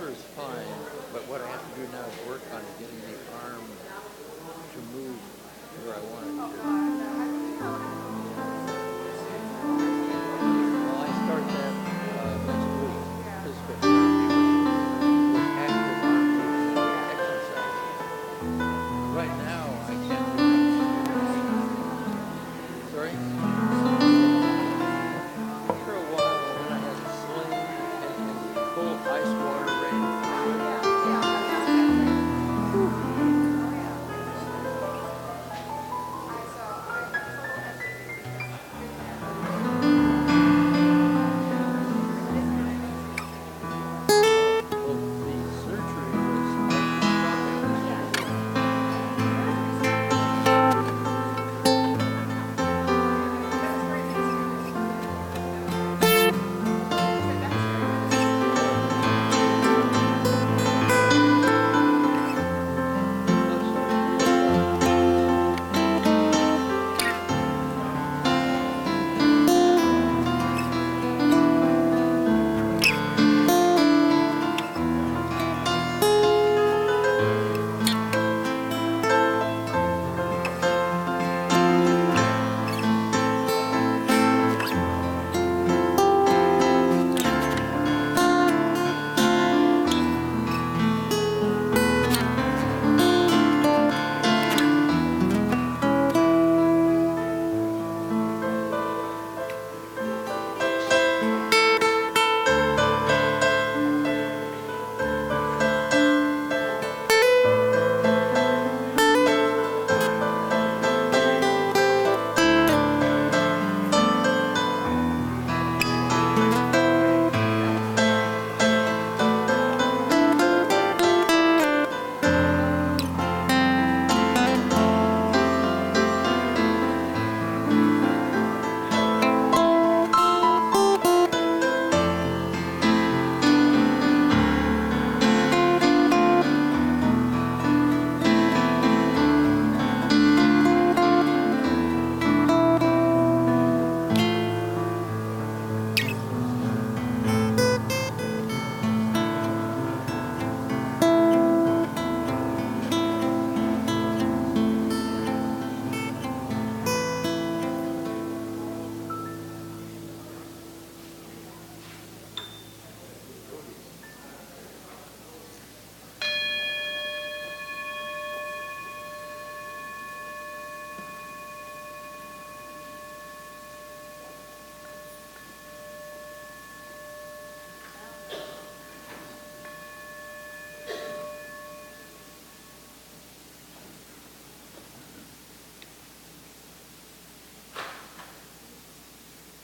shoulder is fine, but what I have to do now is work on getting the arm to move where I want it to. Well, I start that next week, physical therapy, with active arm movement exercise. Right now, I can't do much. Sorry? For a while, when I had a sling and cold ice water rain.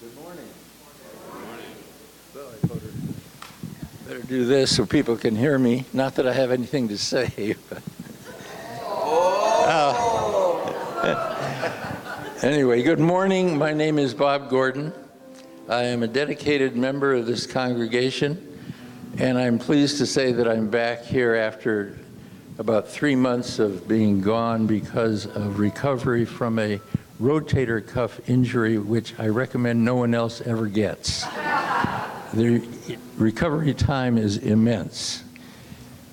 Good morning. Good morning. Well, I better do this so people can hear me. Not that I have anything to say. But anyway, good morning. My name is Bob Gordon. I am a dedicated member of this congregation, and I'm pleased to say that I'm back here after about 3 months of being gone because of recovery from a rotator cuff injury, which I recommend no one else ever gets. The recovery time is immense.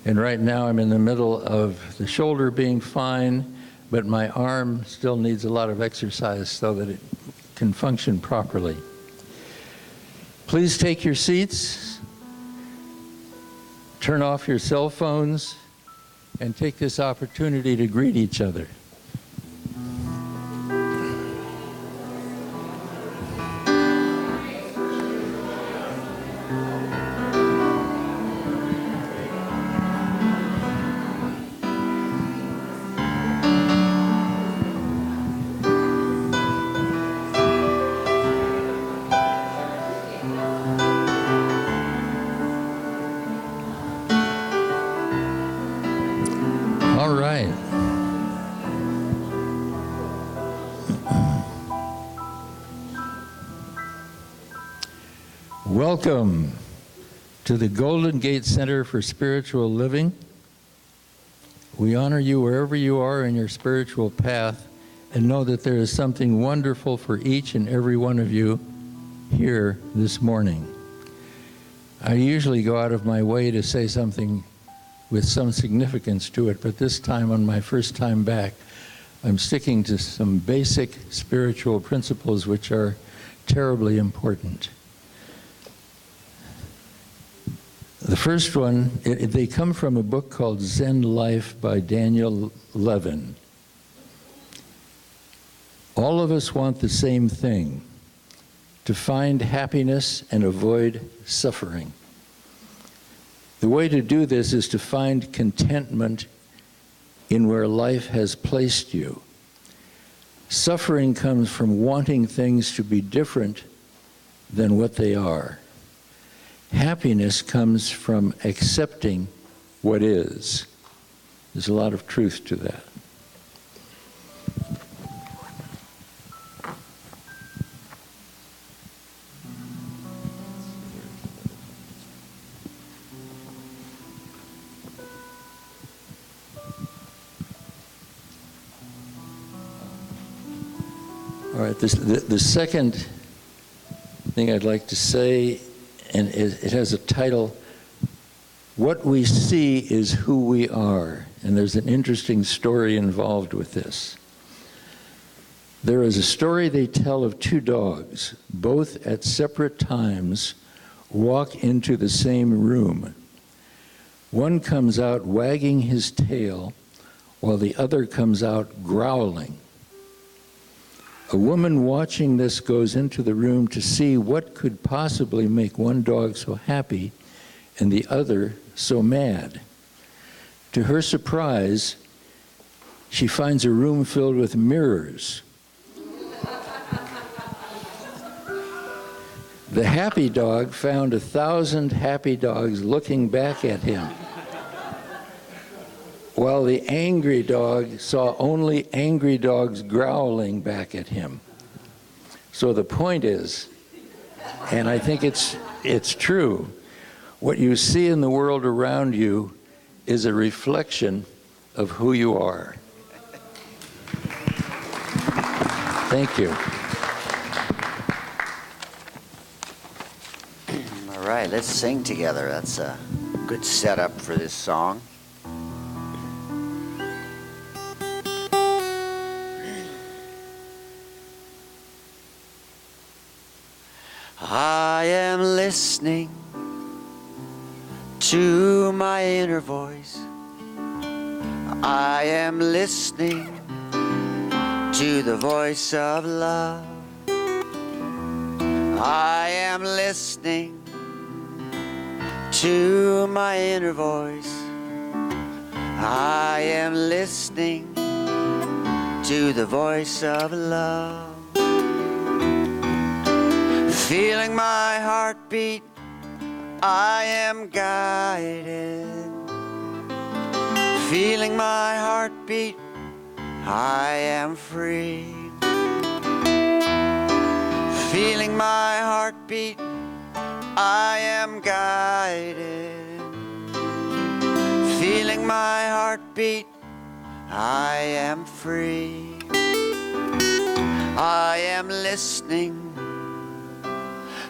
And right now I'm in the middle of the shoulder being fine, but my arm still needs a lot of exercise so that it can function properly. Please take your seats, turn off your cell phones, and take this opportunity to greet each other. All right. Welcome to the Golden Gate Center for Spiritual Living. We honor you wherever you are in your spiritual path and know that there is something wonderful for each and every one of you here this morning. I usually go out of my way to say something with some significance to it, but this time, on my first time back, I'm sticking to some basic spiritual principles which are terribly important. The first one, they come from a book called Zen Life by Daniel Levin. All of us want the same thing, to find happiness and avoid suffering. The way to do this is to find contentment in where life has placed you. Suffering comes from wanting things to be different than what they are. Happiness comes from accepting what is. There's a lot of truth to that. All right, the second thing I'd like to say, and it has a title, What We See is Who We Are. And there's an interesting story involved with this. There is a story they tell of two dogs, both at separate times, walk into the same room. One comes out wagging his tail, while the other comes out growling. A woman watching this goes into the room to see what could possibly make one dog so happy and the other so mad. To her surprise, she finds a room filled with mirrors. The happy dog found 1,000 happy dogs looking back at him, while the angry dog saw only angry dogs growling back at him. So the point is, and I think it's true, what you see in the world around you is a reflection of who you are. Thank you. All right, let's sing together. That's a good setup for this song. I am listening to my inner voice. I am listening to the voice of love. I am listening to my inner voice. I am listening to the voice of love. Feeling my heartbeat, I am guided. Feeling my heartbeat, I am free. Feeling my heartbeat, I am guided. Feeling my heartbeat, I am free. I am listening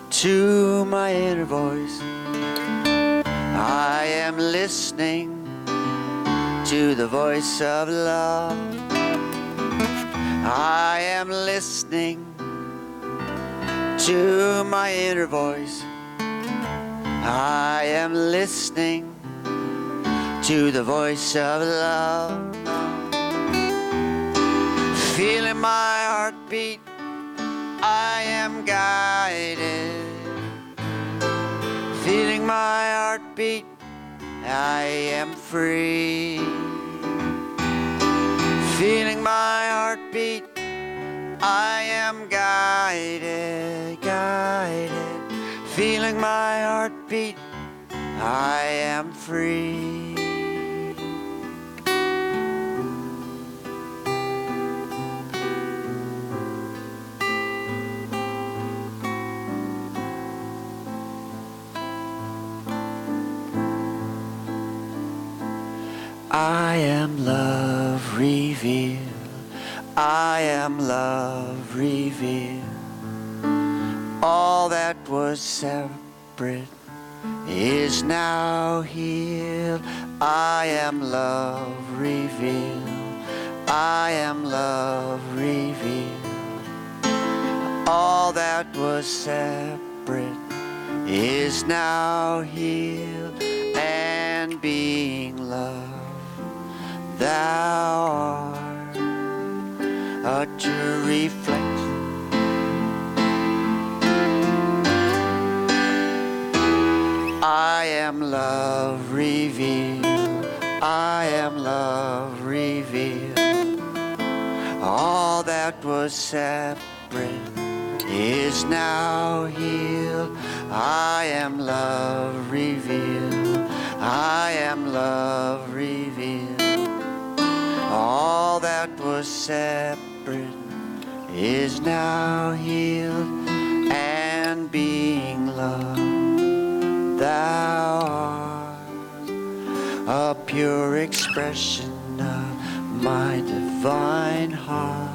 to my inner voice. I am listening to the voice of love. I am listening to my inner voice. I am listening to the voice of love. Feeling my heartbeat, I am guided. Feeling my heartbeat, I am free. Feeling my heartbeat, I am guided, guided. Feeling my heartbeat, I am free. I am love revealed. I am love revealed. All that was separate is now healed. I am love revealed. I am love revealed. All that was separate is now healed and being loved. Thou art a true reflection. I am love revealed. I am love revealed. All that was separate is now healed. I am love revealed. I am love revealed. All that was separate is now healed and being loved. Thou art a pure expression of my divine heart.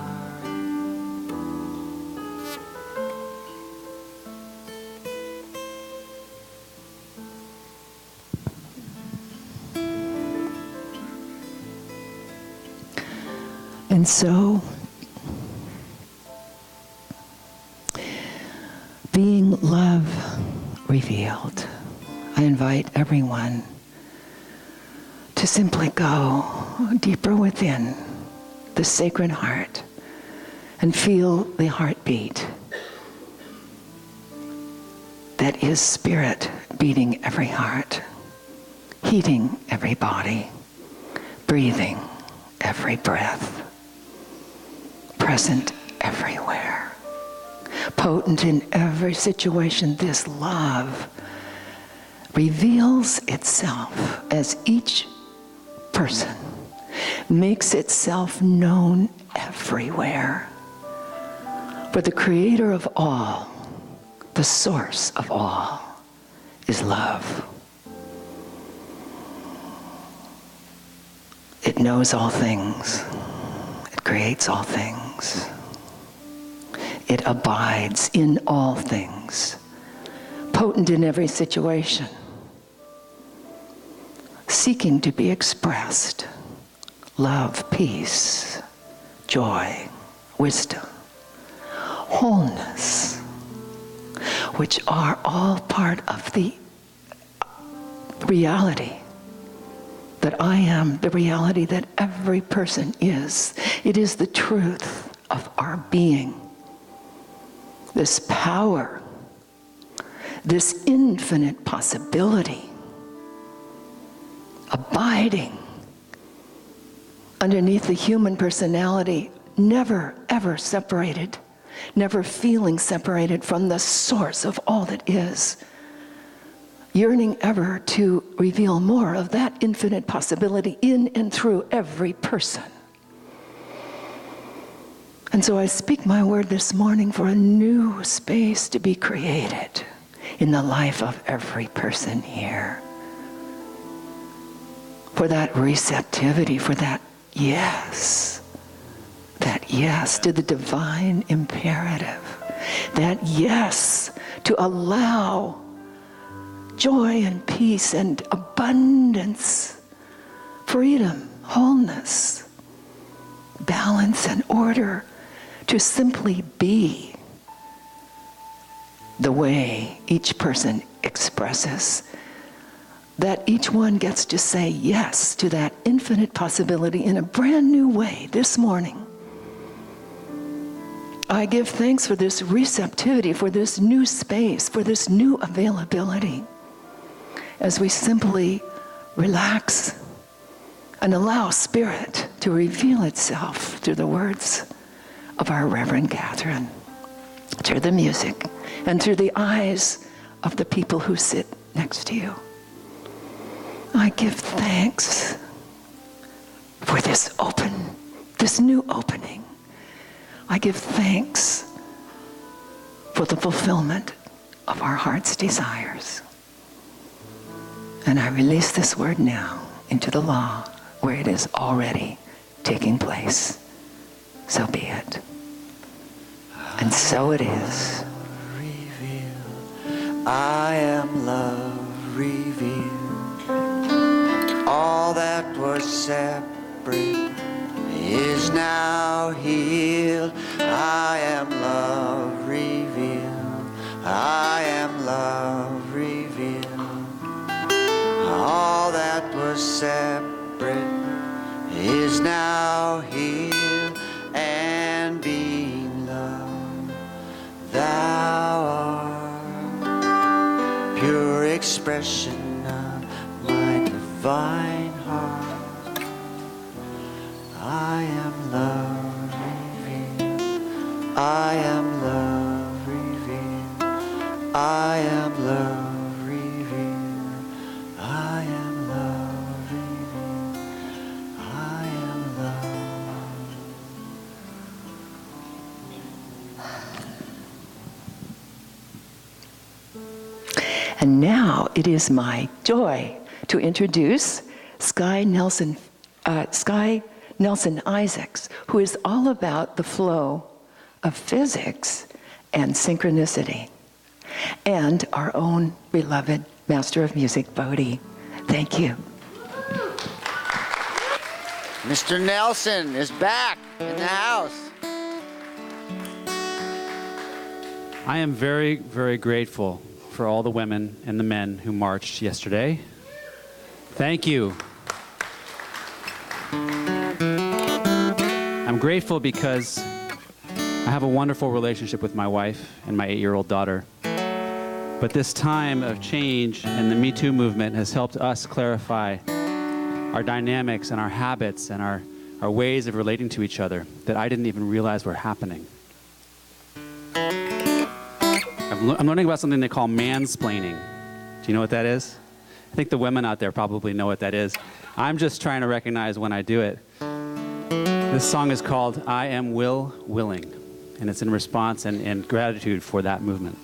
And so, being love revealed, I invite everyone to simply go deeper within the sacred heart and feel the heartbeat that is spirit beating every heart, heating every body, breathing every breath, present everywhere, potent in every situation. This love reveals itself as each person makes itself known everywhere. For the creator of all, the source of all, is love. It knows all things. It creates all things. It abides in all things, potent in every situation, seeking to be expressed. Love, peace, joy, wisdom, wholeness, which are all part of the reality that I am, the reality that every person is. It is the truth of our being. This power, this infinite possibility, abiding underneath the human personality, never ever separated, never feeling separated from the source of all that is, yearning ever to reveal more of that infinite possibility in and through every person. And so I speak my word this morning for a new space to be created in the life of every person here. For that receptivity, for that yes to the divine imperative, that yes to allow joy and peace and abundance, freedom, wholeness, balance and order, to simply be the way each person expresses, that each one gets to say yes to that infinite possibility in a brand new way this morning. I give thanks for this receptivity, for this new space, for this new availability, as we simply relax and allow Spirit to reveal itself through the words of our Reverend Katherine, through the music, and through the eyes of the people who sit next to you. I give thanks for this new opening. I give thanks for the fulfillment of our heart's desires. And I release this word now into the law where it is already taking place. So be it. And so it is. I am love revealed. All that was separate is now healed. I am love revealed. I am love revealed. All that was separate is now healed and being loved. Thou art pure expression of my divine heart. I am love revealed. I am love revealed. I am love revealed. I am love revealed. I am love. And now it is my joy to introduce Sky Nelson Isaacs, who is all about the flow of physics and synchronicity, and our own beloved Master of Music, Bodhi. Thank you. Mr. Nelson is back in the house. I am very, very grateful for all the women and the men who marched yesterday. Thank you. I'm grateful because I have a wonderful relationship with my wife and my 8-year-old daughter. But this time of change and the Me Too movement has helped us clarify our dynamics and our habits and our ways of relating to each other that I didn't even realize were happening. I'm learning about something they call mansplaining. Do you know what that is? I think the women out there probably know what that is. I'm just trying to recognize when I do it. This song is called I Am Willing, and it's in response and gratitude for that movement.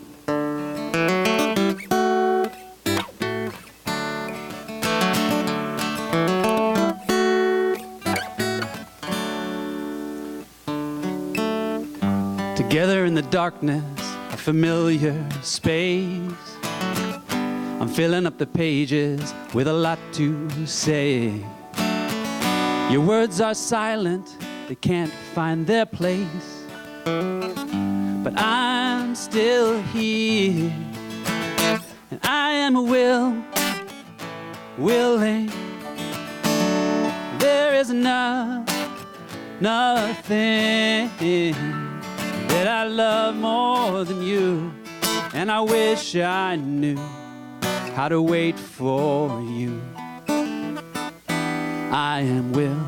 Together in the darkness, a familiar space. I'm filling up the pages with a lot to say. Your words are silent, they can't find their place. But I'm still here, and I am willing. There is nothing that I love more than you, and I wish I knew how to wait for you. I am willing.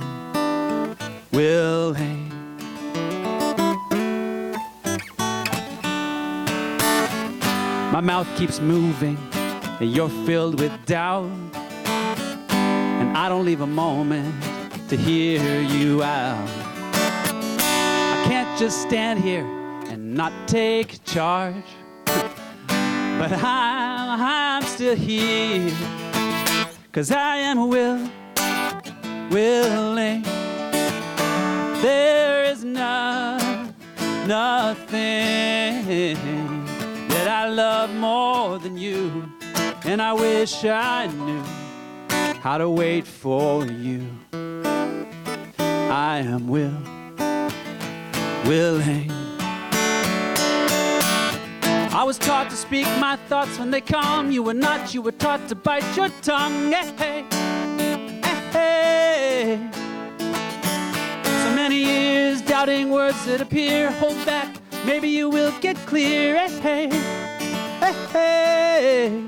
My mouth keeps moving, and you're filled with doubt, and I don't leave a moment to hear you out. I can't just stand here and not take charge, but I'm still here, 'cause I am willing. There is nothing that I love more than you, and I wish I knew how to wait for you. I am willing. I was taught to speak my thoughts when they come. You were not. You were taught to bite your tongue. Hey, hey. So many years doubting words that appear. Hold back, maybe you will get clear. Hey, hey, hey.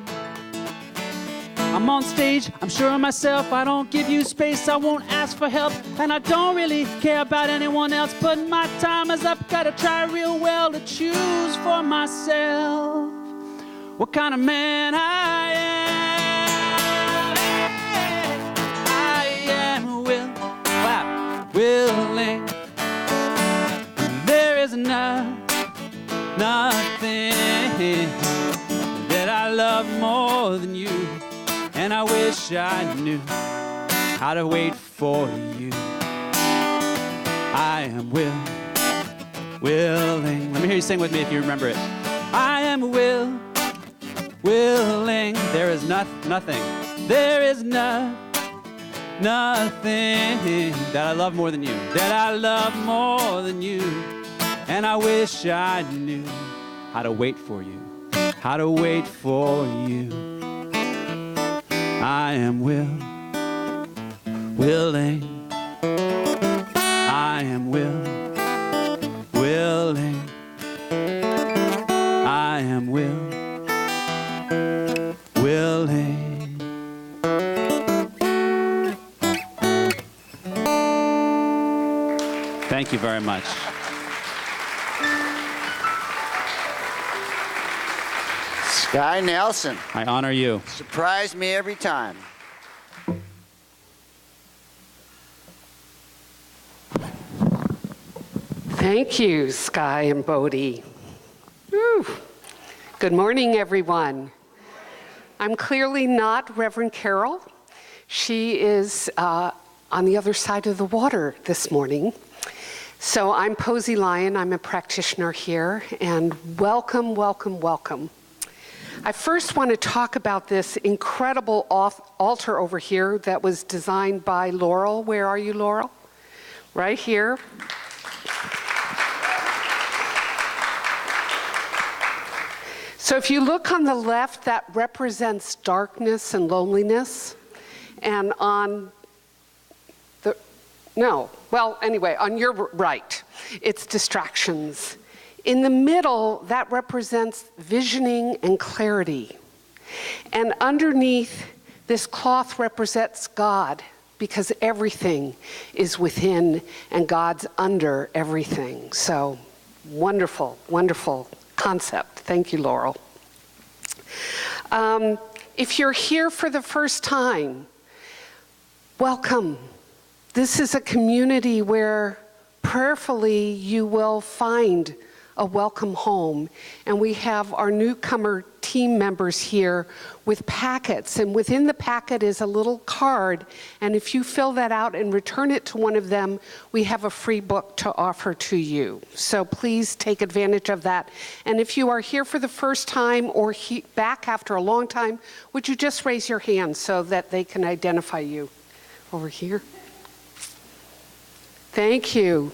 I'm on stage, I'm sure of myself. I don't give you space, I won't ask for help, and I don't really care about anyone else. But my time is up, gotta try real well to choose for myself what kind of man I am. I am willing. There is nothing that I love more than you, and I wish I knew how to wait for you. I am willing. Let me hear you sing with me if you remember it. I am willing. willing. There is nothing. There is nothing that I love more than you. That I love more than you. And I wish I knew how to wait for you. How to wait for you. I am willing. I am willing. I am willing. Thank you very much. Sky Nelson. I honor you. Surprise me every time. Thank you, Sky and Bodie. Woo. Good morning, everyone. I'm clearly not Reverend Carol. She is on the other side of the water this morning. So I'm Posey Lyon. I'm a practitioner here, and welcome, welcome, welcome. I first want to talk about this incredible altar over here that was designed by Laurel. Where are you, Laurel? Right here. So if you look on the left, that represents darkness and loneliness. And on the, on your right, it's distractions. In the middle, that represents visioning and clarity. And underneath, this cloth represents God, because everything is within and God's under everything. So wonderful, wonderful concept. Thank you, Laurel. If you're here for the first time, welcome. This is a community where prayerfully you will find a welcome home. And we have our newcomer team members here with packets. And within the packet is a little card. And if you fill that out and return it to one of them, we have a free book to offer to you. So please take advantage of that. And if you are here for the first time or back after a long time, would you just raise your hand so that they can identify you? Over here. Thank you.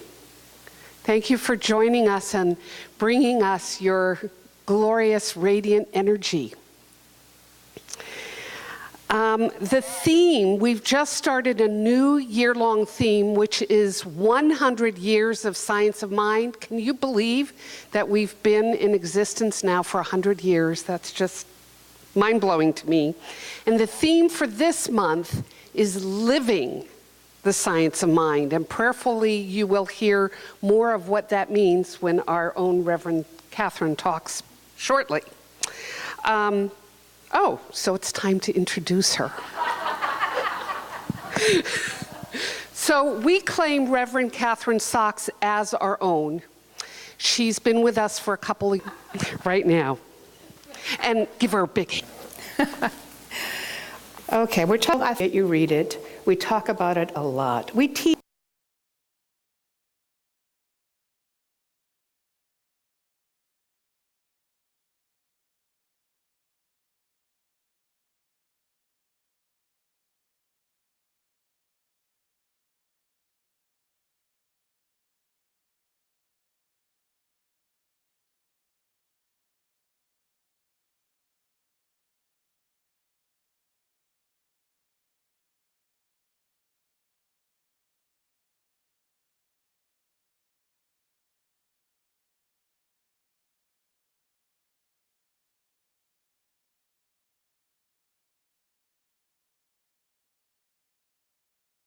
Thank you for joining us and bringing us your glorious, radiant energy. The theme, we've just started a new year-long theme, which is 100 years of science of mind. Can you believe that we've been in existence now for 100 years? That's just mind-blowing to me. And the theme for this month is living the science of mind. And prayerfully, you will hear more of what that means when our own Reverend Katherine talks shortly. So it's time to introduce her. So we claim Reverend Katherine Saux as our own. She's been with us for a couple of right now. And give her a big hand. Okay, we're talking, I think you read it. We talk about it a lot. We teach